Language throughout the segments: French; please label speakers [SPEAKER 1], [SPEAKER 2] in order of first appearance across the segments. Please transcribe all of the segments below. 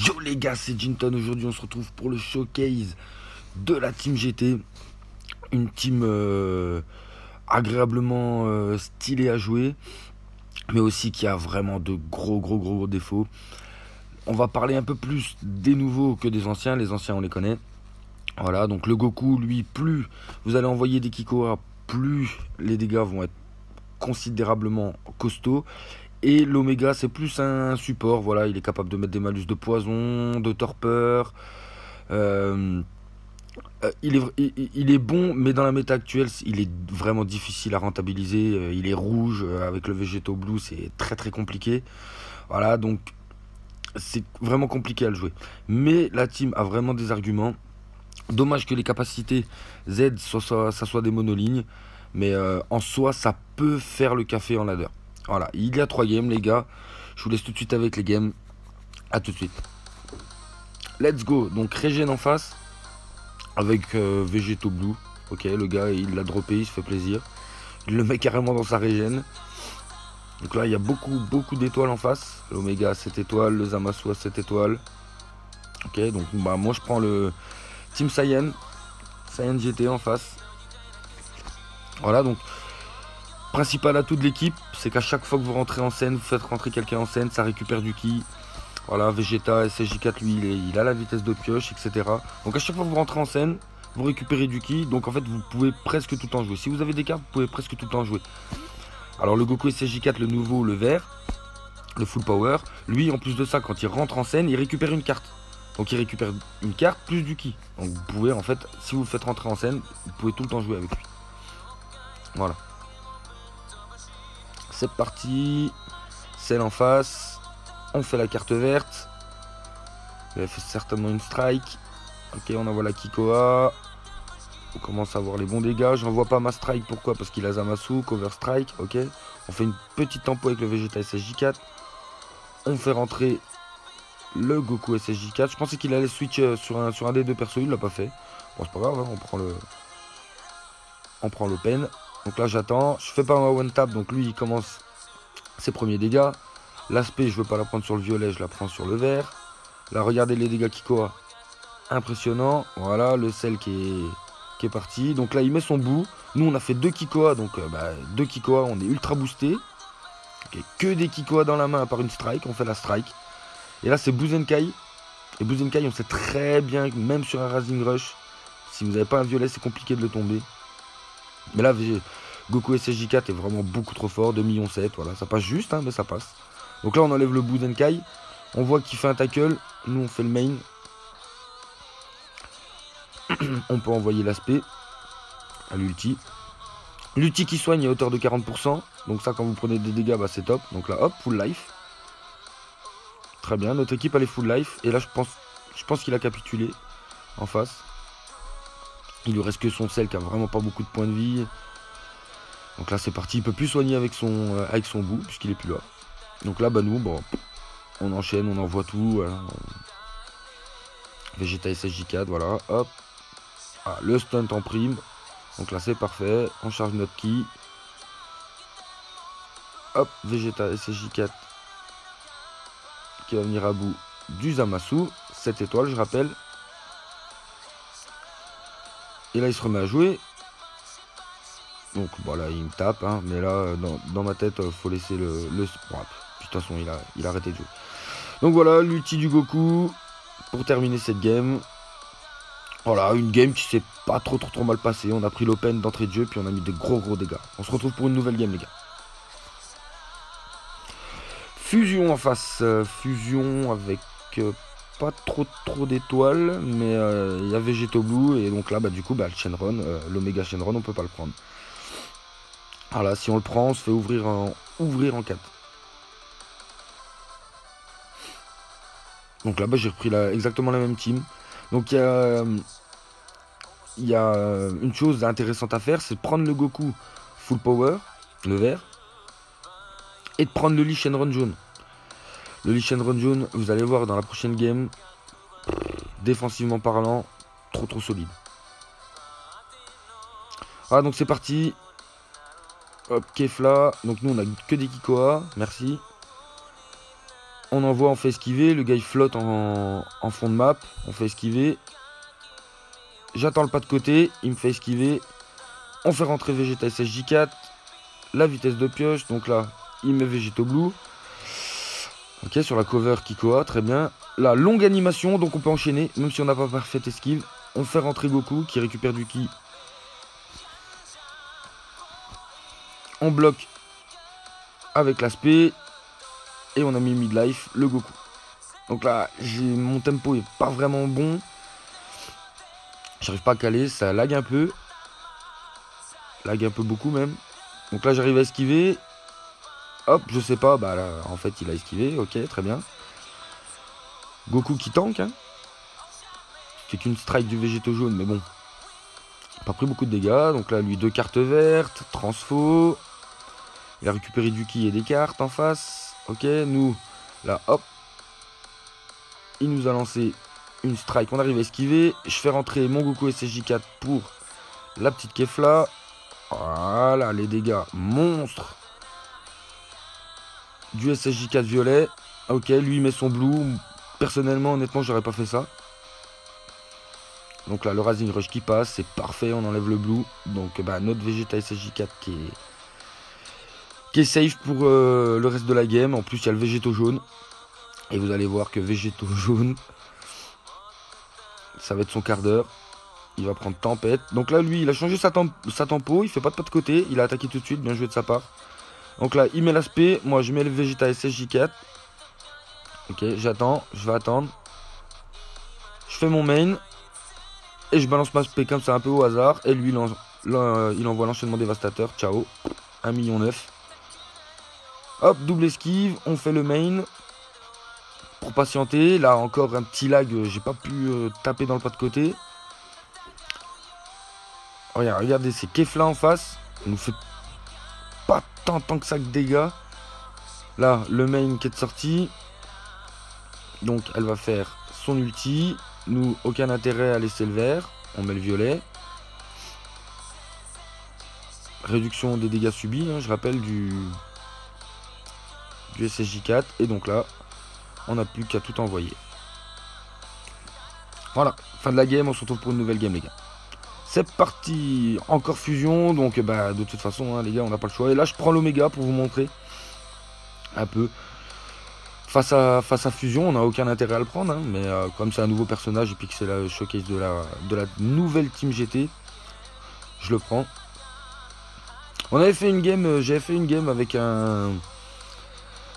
[SPEAKER 1] Yo les gars, c'est Jinton. Aujourd'hui on se retrouve pour le showcase de la team GT. Une team agréablement stylée à jouer, mais aussi qui a vraiment de gros défauts. On va parler un peu plus des nouveaux que des anciens. Les anciens on les connaît. Voilà, donc le Goku, lui, plus vous allez envoyer des Kikoa, plus les dégâts vont être considérablement costauds. Et l'Oméga, c'est plus un support. Voilà, il est capable de mettre des malus de poison, de torpeur. Euh, il est bon, mais dans la méta actuelle, il est vraiment difficile à rentabiliser. Il est rouge avec le Végéto Blue, c'est très compliqué. Voilà, donc c'est vraiment compliqué à le jouer. Mais la team a vraiment des arguments. Dommage que les capacités Z, ça soit des monolignes. Mais en soi, ça peut faire le café en ladder. Voilà, il y a 3 games, les gars. Je vous laisse tout de suite avec les games. A tout de suite. Let's go. Donc, Regen en face. Avec Végéto Blue. Ok, le gars, il l'a droppé, il se fait plaisir. Il le met carrément dans sa régène. Donc là, il y a beaucoup d'étoiles en face. L'Oméga à 7 étoiles, le Zamasu à 7 étoiles. Ok, donc bah, moi, je prends le Team Saiyan. Saiyan GT en face. Voilà, donc principal atout de l'équipe, c'est qu'à chaque fois que vous rentrez en scène, vous faites rentrer quelqu'un en scène, ça récupère du ki. Voilà, Vegeta, SSJ4, lui, il a la vitesse de pioche, etc. Donc à chaque fois que vous rentrez en scène, vous récupérez du ki. Donc en fait, vous pouvez presque tout le temps jouer. Si vous avez des cartes, vous pouvez presque tout le temps jouer. Alors le Goku SSJ4, le nouveau, le vert, le full power, lui, en plus de ça, quand il rentre en scène, il récupère une carte. Donc il récupère une carte plus du ki. Donc vous pouvez, en fait, si vous le faites rentrer en scène, vous pouvez tout le temps jouer avec lui. Voilà. C'est parti. Celle en face. On fait la carte verte. Il fait certainement une strike. Ok, on envoie la Kikoa. On commence à voir les bons dégâts. J'envoie pas ma strike. Pourquoi? Parce qu'il a Zamasu, cover strike. Ok. On fait une petite tempo avec le Vegeta SSJ4. On fait rentrer le Goku SSJ4. Je pensais qu'il allait switch sur un des deux persos. Il l'a pas fait. Bon, c'est pas grave. Hein, on prend l'open. Donc là, j'attends. Je fais pas un one tap. Donc lui, il commence ses premiers dégâts. L'aspect, je veux pas la prendre sur le violet. Je la prends sur le vert. Là, regardez les dégâts Kikoa. Impressionnant. Voilà, le sel qui est parti. Donc là, il met son bout. Nous, on a fait 2 Kikoa. Donc, 2 Kikoa, on est ultra boosté. Okay, que des Kikoa dans la main à part une strike. On fait la strike. Et là, c'est Buzenkai. Et Buzenkai, on sait très bien, même sur un Rising Rush, si vous n'avez pas un violet, c'est compliqué de le tomber. Mais là, Goku SSJ4 est vraiment beaucoup trop fort. 2,7 millions. Voilà, ça passe juste, hein, mais ça passe. Donc là, on enlève le Buzenkai. On voit qu'il fait un tackle. Nous, on fait le main. On peut envoyer l'aspect à l'ulti. L'ulti qui soigne à hauteur de 40%. Donc ça, quand vous prenez des dégâts, bah, c'est top. Donc là, hop, full life. Très bien, notre équipe elle est full life. Et là, je pense qu'il a capitulé en face. Il lui reste que son sel qui a vraiment pas beaucoup de points de vie. Donc là, c'est parti. Il peut plus soigner avec son bout, puisqu'il est plus là. Donc là, bah nous, bon, on enchaîne, on envoie tout. Voilà. Vegeta SSJ4, voilà, hop. Ah, le stunt en prime. Donc là, c'est parfait. On charge notre ki. Hop, Vegeta SSJ4 qui va venir à bout du Zamasu. 7 étoiles, je rappelle. Et là, il se remet à jouer. Donc, voilà, il me tape. Hein, mais là, dans ma tête, faut laisser le... Bon, de toute façon, il a arrêté de jouer. Donc voilà, l'ulti du Goku pour terminer cette game. Voilà, une game qui s'est pas trop mal passée. On a pris l'open d'entrée de jeu, puis on a mis de gros dégâts. On se retrouve pour une nouvelle game, les gars. Fusion en face. Fusion avec pas trop d'étoiles, mais il y a Végéto Blue. Et donc là, bah, du coup, bah, le Shenron, l'Oméga Shenron, on peut pas le prendre. Voilà, si on le prend, on se fait ouvrir en 4. Donc là-bas, j'ai repris exactement la même team. Donc il y a une chose intéressante à faire, c'est de prendre le Goku full power, le vert, et de prendre le Lee Shenron jaune. Le Lee Shenron jaune, vous allez voir dans la prochaine game, défensivement parlant, trop solide. Ah, donc c'est parti. Hop, Kefla. Donc nous, on a que des Kikoa, merci. On envoie, on fait esquiver. Le gars il flotte en fond de map. On fait esquiver. J'attends le pas de côté. Il me fait esquiver. On fait rentrer Vegeta SSJ4. La vitesse de pioche. Donc là, il met Vegeto Blue. Ok, sur la cover Kikoa, très bien. La longue animation, donc on peut enchaîner. Même si on n'a pas parfait esquive. On fait rentrer Goku qui récupère du ki. On bloque avec l'aspect. Et on a mis midlife, le Goku. Donc là, mon tempo est pas vraiment bon. J'arrive pas à caler, ça lag un peu. Lag un peu beaucoup même. Donc là, j'arrive à esquiver. Hop, je sais pas. Bah là, en fait, il a esquivé. Ok, très bien. Goku qui tank. Hein. C'est qu'une strike du végéto jaune, mais bon. Pas pris beaucoup de dégâts. Donc là, lui, 2 cartes vertes. Transfo. Il a récupéré du ki et des cartes en face. Ok, nous, là, hop. Il nous a lancé une strike. On arrive à esquiver. Je fais rentrer mon Goku SSJ4 pour la petite Kefla. Voilà, les dégâts monstres du SSJ4 violet. Ok, lui, il met son blue. Personnellement, honnêtement, j'aurais pas fait ça. Donc là, le Rising Rush qui passe, c'est parfait, on enlève le blue. Donc bah, notre Vegeta SSJ4 qui est safe pour le reste de la game. En plus, il y a le Végéto jaune. Et vous allez voir que Végéto jaune, ça va être son quart d'heure. Il va prendre tempête. Donc là, lui, il a changé sa tempo. Il fait pas de côté. Il a attaqué tout de suite. Bien joué de sa part. Donc là, il met l'aspect. Moi, je mets le Vegeta SSJ4. Ok, j'attends. Je vais attendre. Je fais mon main. Et je balance ma spé comme ça un peu au hasard. Et lui, il envoie l'enchaînement dévastateur. Ciao. 1,9 million. Hop, double esquive. On fait le main. Pour patienter. Là, encore un petit lag. J'ai pas pu taper dans le pas de côté. Regardez, c'est Kefla en face. Elle nous fait pas tant que ça que dégâts. Là, le main qui est sorti. Donc, elle va faire son ulti. Nous, aucun intérêt à laisser le vert. On met le violet. Réduction des dégâts subis, hein, je rappelle, du SSJ4. Et donc là, on n'a plus qu'à tout envoyer. Voilà, fin de la game. On se retrouve pour une nouvelle game, les gars. C'est parti. Encore fusion. Donc, bah, de toute façon, hein, les gars, on n'a pas le choix. Et là, je prends l'Oméga pour vous montrer un peu. Face à fusion, on n'a aucun intérêt à le prendre, hein, mais comme c'est un nouveau personnage et puis que c'est la showcase de la nouvelle Team GT, je le prends. On avait fait une game, j'avais fait une game avec un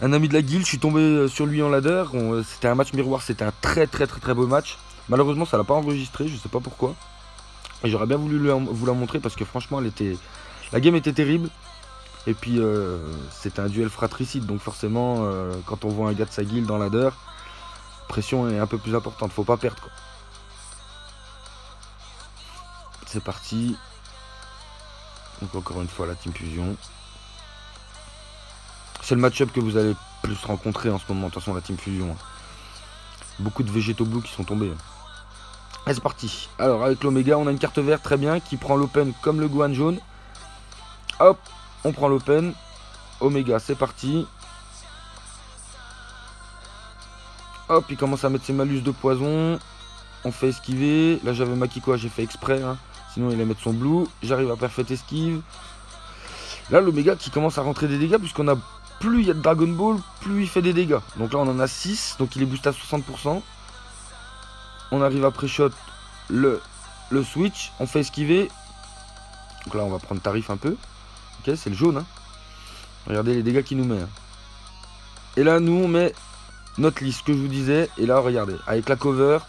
[SPEAKER 1] ami de la guilde. Je suis tombé sur lui en ladder. C'était un match miroir, c'était un très beau match. Malheureusement, ça l'a pas enregistré, je sais pas pourquoi. Et j'aurais bien voulu vous la montrer parce que franchement, la game était terrible. Et puis c'était un duel fratricide, donc forcément quand on voit un gars de sa guilde dans ladder, la pression est un peu plus importante, faut pas perdre quoi. C'est parti. Donc encore une fois la Team Fusion. C'est le match-up que vous allez plus rencontrer en ce moment, de toute façon la Team Fusion. Beaucoup de végétaux bleus qui sont tombés. Et c'est parti. Alors avec l'Oméga on a une carte verte très bien qui prend l'open comme le Gohan jaune. Hop. On prend l'open. Oméga, c'est parti. Hop, il commence à mettre ses malus de poison. On fait esquiver. Là, j'avais ma Kikoa, j'ai fait exprès. Hein. Sinon, il allait mettre son blue. J'arrive à parfait esquive. Là, l'Oméga qui commence à rentrer des dégâts. Puisqu'on a plus il y a de Dragon Ball, plus il fait des dégâts. Donc là, on en a 6. Donc il est boosté à 60%. On arrive à pré-shot le switch. On fait esquiver. Donc là, on va prendre tarif un peu. Ok, c'est le jaune. Hein. Regardez les dégâts qu'il nous met. Hein. Et là, nous, on met notre liste, que je vous disais. Et là, regardez, avec la cover,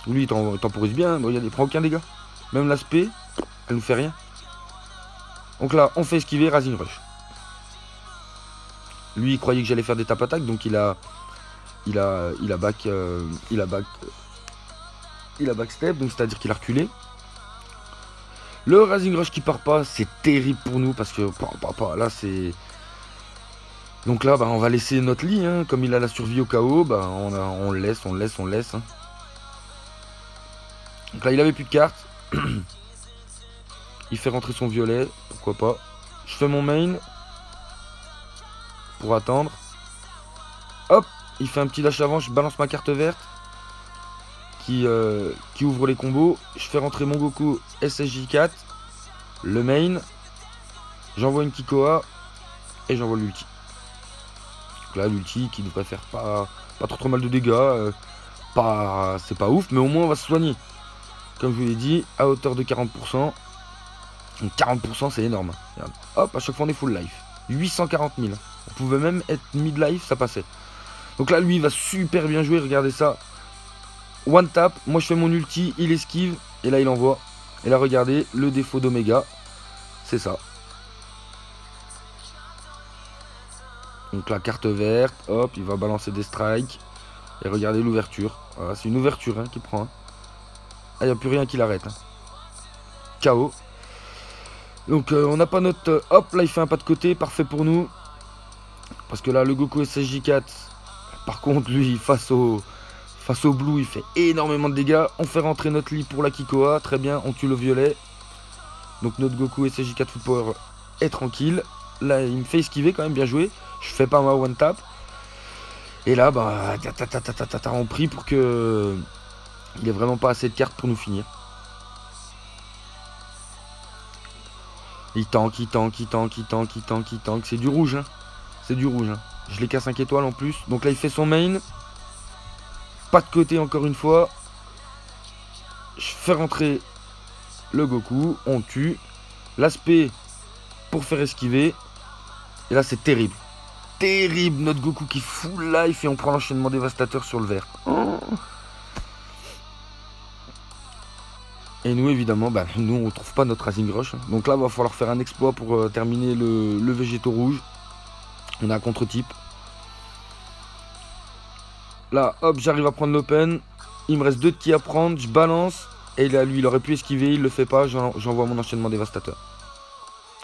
[SPEAKER 1] lui, il temporise bien. Hein. Regardez, il prend aucun dégât. Même l'aspect, elle nous fait rien. Donc là, on fait esquiver Rising Rush. Lui, il croyait que j'allais faire des tap attaques, donc il a backstep, donc c'est-à-dire qu'il a reculé. Le Rising Rush qui part pas, c'est terrible pour nous parce que là c'est. Donc là, bah, on va laisser notre lit, hein. Comme il a la survie au KO, bah, on le laisse. Hein. Donc là, il avait plus de cartes. Il fait rentrer son violet, pourquoi pas. Je fais mon main pour attendre. Hop, il fait un petit dash avant, je balance ma carte verte qui ouvre les combos. Je fais rentrer mon Goku SSJ4, le main, j'envoie une Kikoa et j'envoie l'ulti. Donc là l'ulti qui devrait faire pas trop mal de dégâts, c'est pas ouf, mais au moins on va se soigner. Comme je vous l'ai dit, à hauteur de 40%. Donc 40% c'est énorme. Regarde. Hop, à chaque fois on est full life. 840 000. On pouvait même être mid-life, ça passait. Donc là lui il va super bien jouer, regardez ça. One tap, moi je fais mon ulti, il esquive, et là il envoie. Et là regardez, le défaut d'Omega, c'est ça. Donc la carte verte, hop, il va balancer des strikes. Et regardez l'ouverture. Voilà, c'est une ouverture hein, qui prend. Hein. Ah, il n'y a plus rien qui l'arrête. Hein. KO. Donc on n'a pas notre... hop, là il fait un pas de côté, parfait pour nous. Parce que là le Goku SSJ4, par contre lui, face au blue, il fait énormément de dégâts. On fait rentrer notre lit pour la Kikoa, très bien, on tue le violet. Donc notre Goku SSJ4 Full Power est tranquille. Là il me fait esquiver quand même, bien joué. Je fais pas ma one tap. Et là, bah, on prie pour que il ait vraiment pas assez de cartes pour nous finir. Il tank. C'est du rouge, hein. C'est du rouge, hein. Je l'ai qu'à 5 étoiles en plus. Donc là, il fait son main. Pas de côté encore une fois. Je fais rentrer le Goku. On tue. L'aspect pour faire esquiver. Et là, c'est terrible. Terrible, notre Goku qui full life et on prend l'enchaînement dévastateur sur le vert. Oh. Et nous évidemment, bah, nous on trouve pas notre Rising Rush. Donc là va falloir faire un exploit pour terminer le végétaux rouge. On a un contre-type. Là hop, j'arrive à prendre l'open. Il me reste 2 de ki à prendre, je balance. Et là lui il aurait pu esquiver, il le fait pas, j'envoie mon enchaînement dévastateur.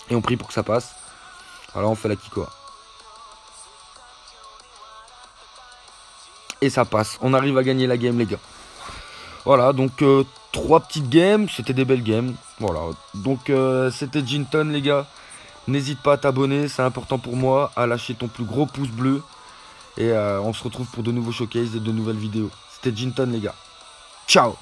[SPEAKER 1] Et on prie pour que ça passe. Alors on fait la Kikoa. Et ça passe, on arrive à gagner la game les gars. Voilà, donc 3 petites games, c'était des belles games. Voilà, donc c'était Jinton les gars. N'hésite pas à t'abonner, c'est important pour moi, à lâcher ton plus gros pouce bleu. Et on se retrouve pour de nouveaux showcases et de nouvelles vidéos. C'était Jinton les gars. Ciao.